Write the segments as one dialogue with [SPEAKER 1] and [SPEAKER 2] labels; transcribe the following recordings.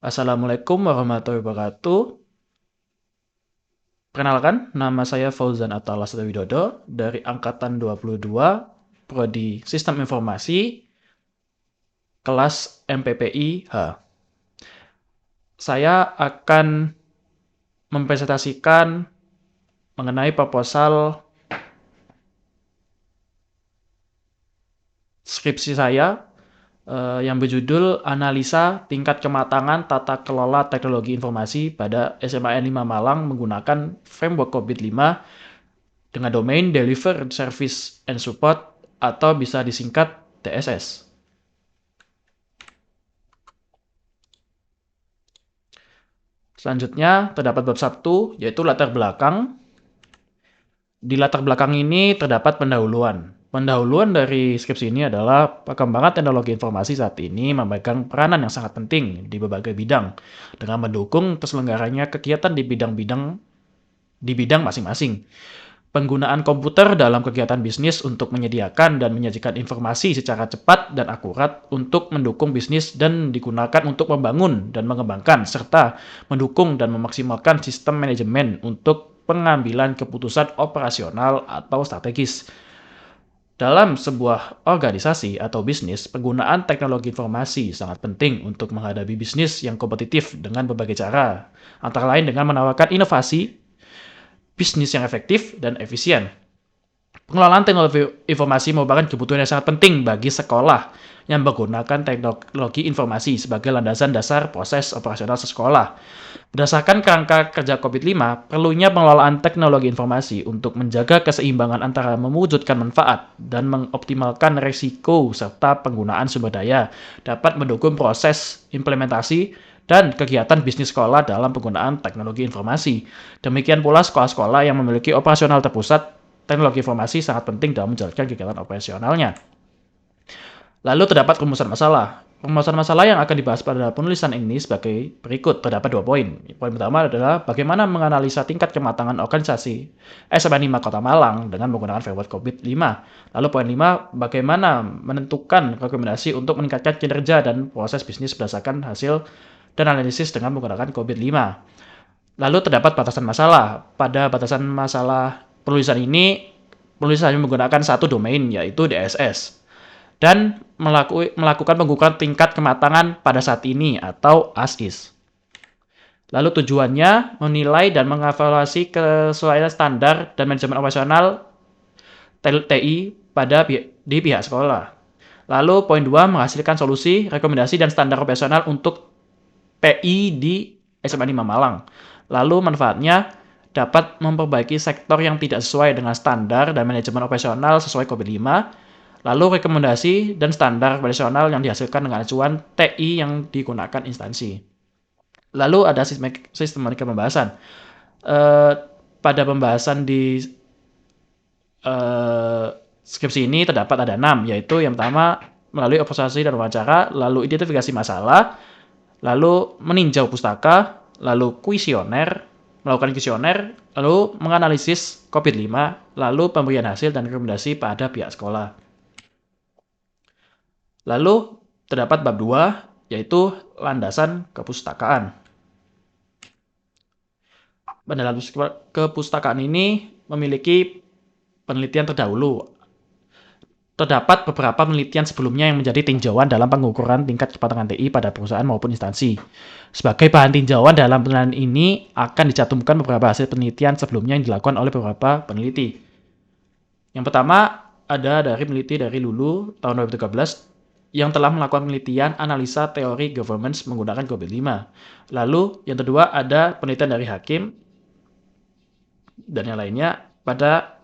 [SPEAKER 1] Assalamualaikum warahmatullahi wabarakatuh. Perkenalkan, nama saya Fauzan Atalas Widodo dari Angkatan 22, Prodi Sistem Informasi, kelas MPPI-H. Saya akan mempresentasikan mengenai proposal skripsi saya yang berjudul Analisa Tingkat Kematangan Tata Kelola Teknologi Informasi pada SMAN 5 Malang menggunakan Framework COVID-5 dengan domain Deliver Service and Support atau bisa disingkat DSS. Selanjutnya terdapat bab 1 yaitu latar belakang. Di latar belakang ini terdapat pendahuluan. Pendahuluan dari skripsi ini adalah perkembangan teknologi informasi saat ini memegang peranan yang sangat penting di berbagai bidang dengan mendukung terselenggaranya kegiatan di bidang masing-masing. Penggunaan komputer dalam kegiatan bisnis untuk menyediakan dan menyajikan informasi secara cepat dan akurat untuk mendukung bisnis dan digunakan untuk membangun dan mengembangkan serta mendukung dan memaksimalkan sistem manajemen untuk pengambilan keputusan operasional atau strategis. Dalam sebuah organisasi atau bisnis, penggunaan teknologi informasi sangat penting untuk menghadapi bisnis yang kompetitif dengan berbagai cara, antara lain dengan menawarkan inovasi, bisnis yang efektif dan efisien. Pengelolaan teknologi informasi merupakan kebutuhan yang sangat penting bagi sekolah yang menggunakan teknologi informasi sebagai landasan dasar proses operasional sekolah. Berdasarkan kerangka kerja COVID-5, perlunya pengelolaan teknologi informasi untuk menjaga keseimbangan antara mewujudkan manfaat dan mengoptimalkan risiko serta penggunaan sumber daya dapat mendukung proses implementasi dan kegiatan bisnis sekolah dalam penggunaan teknologi informasi. Demikian pula sekolah-sekolah yang memiliki operasional terpusat, teknologi informasi sangat penting dalam menjalankan kegiatan operasionalnya. Lalu terdapat rumusan masalah. Rumusan masalah yang akan dibahas pada penulisan ini sebagai berikut. Terdapat 2 poin. Poin pertama adalah bagaimana menganalisa tingkat kematangan organisasi SMA 5 Kota Malang dengan menggunakan framework COVID-5. Lalu poin 5, bagaimana menentukan rekomendasi untuk meningkatkan kinerja dan proses bisnis berdasarkan hasil dan analisis dengan menggunakan COVID-5. Lalu terdapat batasan masalah. Pada batasan masalah penulisan ini, penulis hanya menggunakan satu domain, yaitu DSS. Dan melakukan pengukuran tingkat kematangan pada saat ini atau as-is. Lalu tujuannya menilai dan mengevaluasi kesesuaian standar dan manajemen operasional TI di pihak sekolah. Lalu poin 2, menghasilkan solusi, rekomendasi, dan standar operasional untuk TI di SMA 5 Malang. Lalu manfaatnya dapat memperbaiki sektor yang tidak sesuai dengan standar dan manajemen operasional sesuai COVID-5. Lalu rekomendasi dan standar operasional yang dihasilkan dengan acuan TI yang digunakan instansi. Lalu ada sistematika pembahasan. Pada pembahasan di skripsi ini terdapat ada 6, yaitu yang pertama melalui observasi dan wawancara, lalu identifikasi masalah, lalu meninjau pustaka, lalu melakukan kuesioner, lalu menganalisis COVID-5, lalu pemberian hasil dan rekomendasi pada pihak sekolah. Lalu terdapat bab 2, yaitu landasan kepustakaan. Dalam kepustakaan ini memiliki penelitian terdahulu. Terdapat beberapa penelitian sebelumnya yang menjadi tinjauan dalam pengukuran tingkat kematangan TI pada perusahaan maupun instansi. Sebagai bahan tinjauan dalam penelitian ini akan dicantumkan beberapa hasil penelitian sebelumnya yang dilakukan oleh beberapa peneliti. Yang pertama ada dari peneliti dari Lulu tahun 2013 yang telah melakukan penelitian analisa teori governance menggunakan COVID-5. Lalu yang kedua ada penelitian dari Hakim dan yang lainnya pada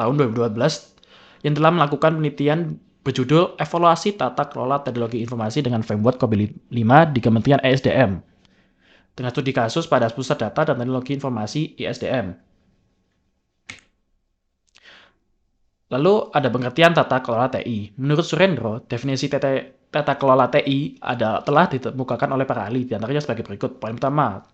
[SPEAKER 1] tahun 2012 yang telah melakukan penelitian berjudul Evaluasi Tata Kelola Teknologi Informasi dengan Framework COVID-5 di Kementerian ESDM dengan studi kasus pada Pusat Data dan Teknologi Informasi ISDM. Lalu ada pengertian tata kelola TI. Menurut Surendro, definisi tata kelola TI telah ditemukan oleh para ahli, diantaranya sebagai berikut. Poin pertama,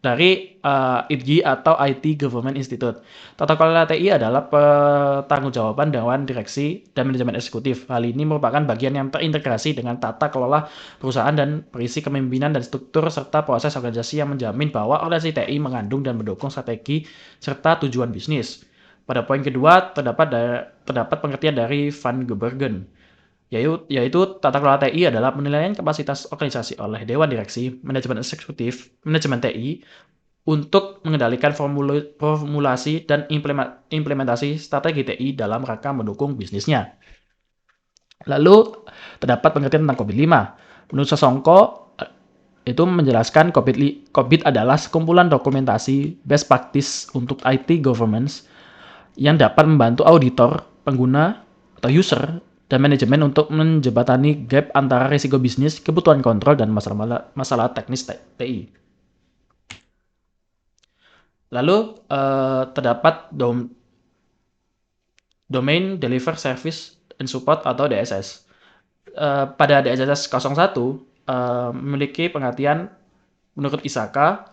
[SPEAKER 1] dari ITGI atau IT Government Institute. Tata kelola TI adalah pertanggungjawaban Dewan Direksi dan Manajemen Eksekutif. Hal ini merupakan bagian yang terintegrasi dengan tata kelola perusahaan dan berisi kepemimpinan dan struktur serta proses organisasi yang menjamin bahwa organisasi TI mengandung dan mendukung strategi serta tujuan bisnis. Pada poin kedua, terdapat pengertian dari Van Gebergen, yaitu tata kelola TI adalah penilaian kapasitas organisasi oleh Dewan Direksi, Manajemen Eksekutif, Manajemen TI untuk mengendalikan formulasi dan implementasi strategi TI dalam rangka mendukung bisnisnya. Lalu terdapat pengertian tentang COVID-5. Menurut Sosongko, itu menjelaskan COVID adalah sekumpulan dokumentasi best practice untuk IT governance yang dapat membantu auditor, pengguna, atau user, dan manajemen untuk menjembatani gap antara risiko bisnis, kebutuhan kontrol, dan masalah teknis TI. Lalu terdapat Domain Deliver Service and Support atau DSS. Pada DSS 01 memiliki pengertian menurut ISAKA,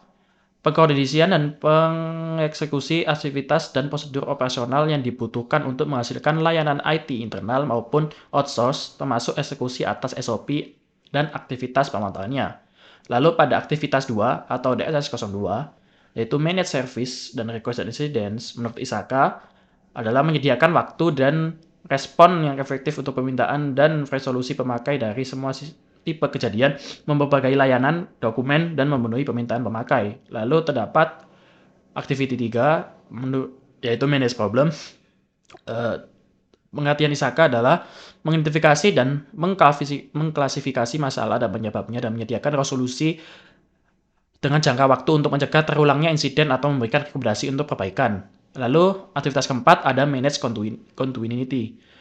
[SPEAKER 1] pengkoordinasian dan pengeksekusi aktivitas dan prosedur operasional yang dibutuhkan untuk menghasilkan layanan IT internal maupun outsource, termasuk eksekusi atas SOP dan aktivitas pemantauannya. Lalu pada aktivitas 2 atau DSS 02, yaitu Manage Service dan Request and Incidents, menurut ISAKA, adalah menyediakan waktu dan respon yang efektif untuk permintaan dan resolusi pemakai dari semua tipe kejadian, memperbagai layanan, dokumen, dan memenuhi permintaan pemakai. Lalu terdapat Activity 3, yaitu Manage Problem. Pengertian ISAKA adalah mengidentifikasi dan mengklasifikasi masalah dan penyebabnya dan menyediakan resolusi dengan jangka waktu untuk mencegah terulangnya insiden atau memberikan rekomendasi untuk perbaikan. Lalu aktivitas keempat ada Manage Continuity.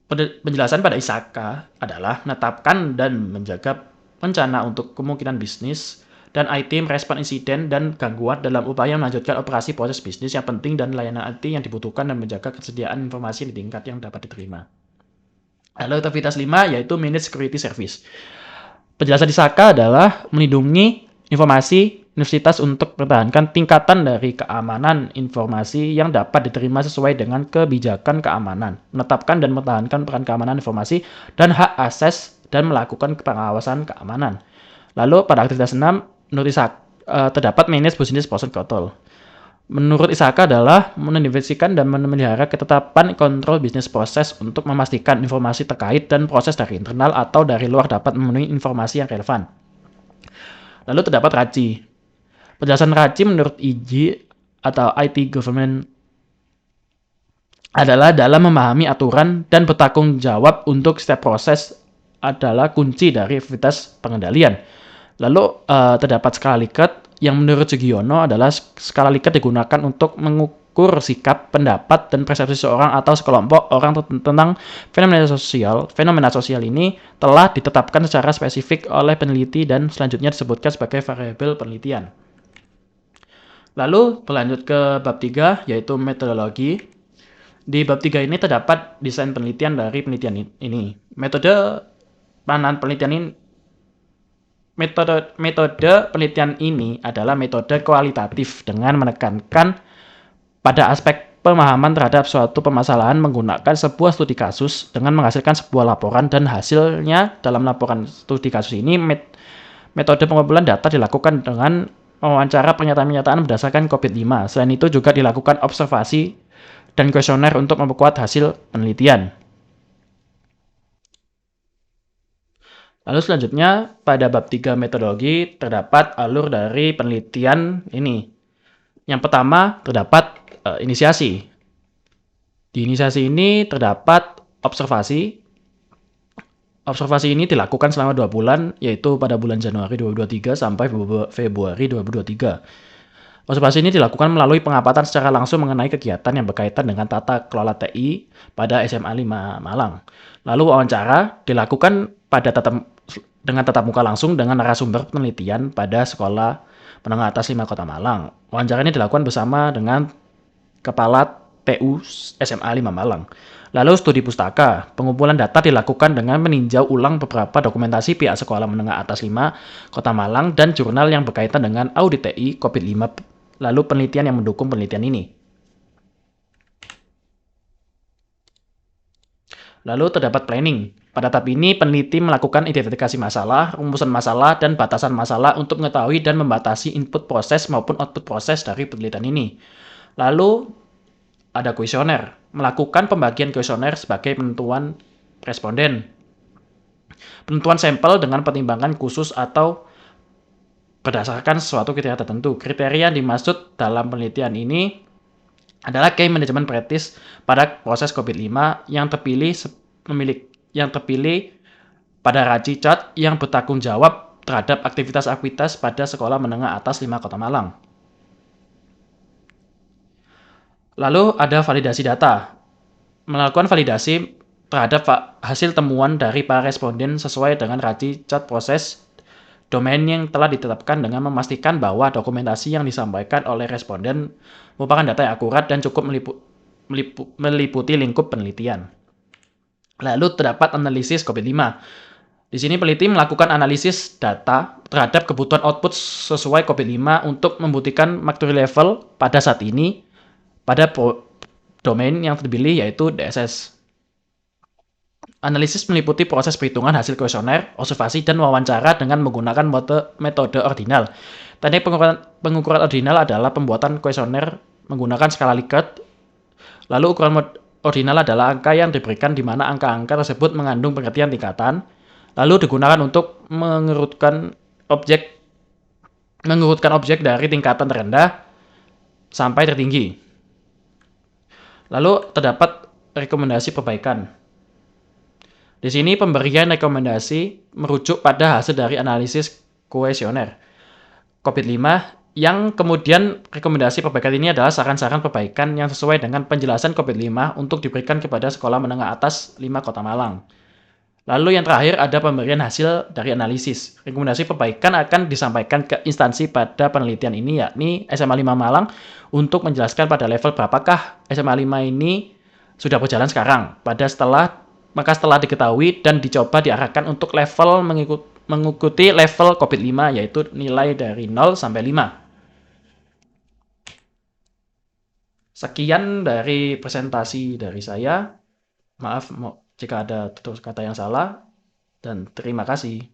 [SPEAKER 1] Penjelasan pada ISAKA adalah menetapkan dan menjaga rencana untuk kemungkinan bisnis dan IT merespon insiden dan gangguan dalam upaya melanjutkan operasi proses bisnis yang penting dan layanan IT yang dibutuhkan dan menjaga kesediaan informasi di tingkat yang dapat diterima. Lalu aktivitas 5 yaitu Manage Security Service. Penjelasan ISAKA adalah melindungi informasi universitas untuk mempertahankan tingkatan dari keamanan informasi yang dapat diterima sesuai dengan kebijakan keamanan, menetapkan dan mempertahankan peran keamanan informasi dan hak akses dan melakukan pengawasan keamanan. Lalu pada aktivitas 6, menurut ISAKA terdapat Manage Business Process Control. Menurut ISAKA adalah menidentifikasikan dan memelihara ketetapan kontrol bisnis proses untuk memastikan informasi terkait dan proses dari internal atau dari luar dapat memenuhi informasi yang relevan. Lalu terdapat RACI. Penjelasan RACI menurut IGI atau IT Government adalah dalam memahami aturan dan bertanggung jawab untuk setiap proses adalah kunci dari aktivitas pengendalian. Lalu terdapat skala Likert yang menurut Sugiono adalah skala Likert digunakan untuk mengukur sikap, pendapat, dan persepsi seorang atau sekelompok orang tentang fenomena sosial. Fenomena sosial ini telah ditetapkan secara spesifik oleh peneliti dan selanjutnya disebutkan sebagai variabel penelitian. Lalu berlanjut ke bab 3 yaitu metodologi. Di bab 3 ini terdapat desain penelitian dari penelitian ini. Metode penelitian ini adalah metode kualitatif dengan menekankan pada aspek pemahaman terhadap suatu permasalahan menggunakan sebuah studi kasus dengan menghasilkan sebuah laporan dan hasilnya dalam laporan studi kasus ini metode pengumpulan data dilakukan dengan mewawancara pernyataan-pernyataan berdasarkan COVID-5. Selain itu juga dilakukan observasi dan kuesioner untuk memperkuat hasil penelitian. Lalu selanjutnya pada bab 3 metodologi terdapat alur dari penelitian ini. Yang pertama terdapat inisiasi. Di inisiasi ini terdapat observasi. Observasi ini dilakukan selama 2 bulan, yaitu pada bulan Januari 2023 sampai Februari 2023. Observasi ini dilakukan melalui pengamatan secara langsung mengenai kegiatan yang berkaitan dengan tata kelola TI pada SMA 5 Malang. Lalu wawancara dilakukan dengan tatap muka langsung dengan narasumber penelitian pada Sekolah Menengah Atas 5 Kota Malang. Wawancara ini dilakukan bersama dengan Kepala TU SMA 5 Malang. Lalu studi pustaka. Pengumpulan data dilakukan dengan meninjau ulang beberapa dokumentasi pihak sekolah menengah atas 5 Kota Malang dan jurnal yang berkaitan dengan audit TI COVID-5, lalu penelitian yang mendukung penelitian ini. Lalu terdapat planning. Pada tahap ini, peneliti melakukan identifikasi masalah, rumusan masalah, dan batasan masalah untuk mengetahui dan membatasi input proses maupun output proses dari penelitian ini. Lalu ada kuesioner. Melakukan pembagian kuesioner sebagai penentuan responden. Penentuan sampel dengan pertimbangan khusus atau berdasarkan suatu kriteria tertentu. Kriteria yang dimaksud dalam penelitian ini adalah key management practice pada proses COVID-5 yang terpilih pada Raci Chart yang bertanggung jawab terhadap aktivitas-aktivitas pada sekolah menengah atas 5 Kota Malang. Lalu ada validasi data. Melakukan validasi terhadap hasil temuan dari para responden sesuai dengan Raci Chart proses domain yang telah ditetapkan dengan memastikan bahwa dokumentasi yang disampaikan oleh responden merupakan data yang akurat dan cukup meliputi lingkup penelitian. Lalu terdapat analisis COVID-5. Di sini peneliti melakukan analisis data terhadap kebutuhan output sesuai COVID-5 untuk membuktikan maturity level pada saat ini pada domain yang terpilih yaitu DSS. Analisis meliputi proses perhitungan hasil kuesioner, observasi, dan wawancara dengan menggunakan metode ordinal. Teknik pengukuran ordinal adalah pembuatan kuesioner menggunakan skala Likert. Lalu ukuran ordinal adalah angka yang diberikan di mana angka-angka tersebut mengandung pengertian tingkatan, lalu digunakan untuk mengurutkan objek dari tingkatan terendah sampai tertinggi. Lalu terdapat rekomendasi perbaikan. Di sini pemberian rekomendasi merujuk pada hasil dari analisis kuesioner COVID-5 yang kemudian rekomendasi perbaikan ini adalah saran-saran perbaikan yang sesuai dengan penjelasan COVID-5 untuk diberikan kepada sekolah menengah atas 5 Kota Malang. Lalu yang terakhir ada pemberian hasil dari analisis. Rekomendasi perbaikan akan disampaikan ke instansi pada penelitian ini yakni SMA 5 Malang untuk menjelaskan pada level berapakah SMA 5 ini sudah berjalan sekarang. Maka setelah diketahui dan dicoba diarahkan untuk level mengikuti level COVID-5 yaitu nilai dari 0 sampai 5. Sekian dari presentasi dari saya. Maaf jika ada tutur kata yang salah dan terima kasih.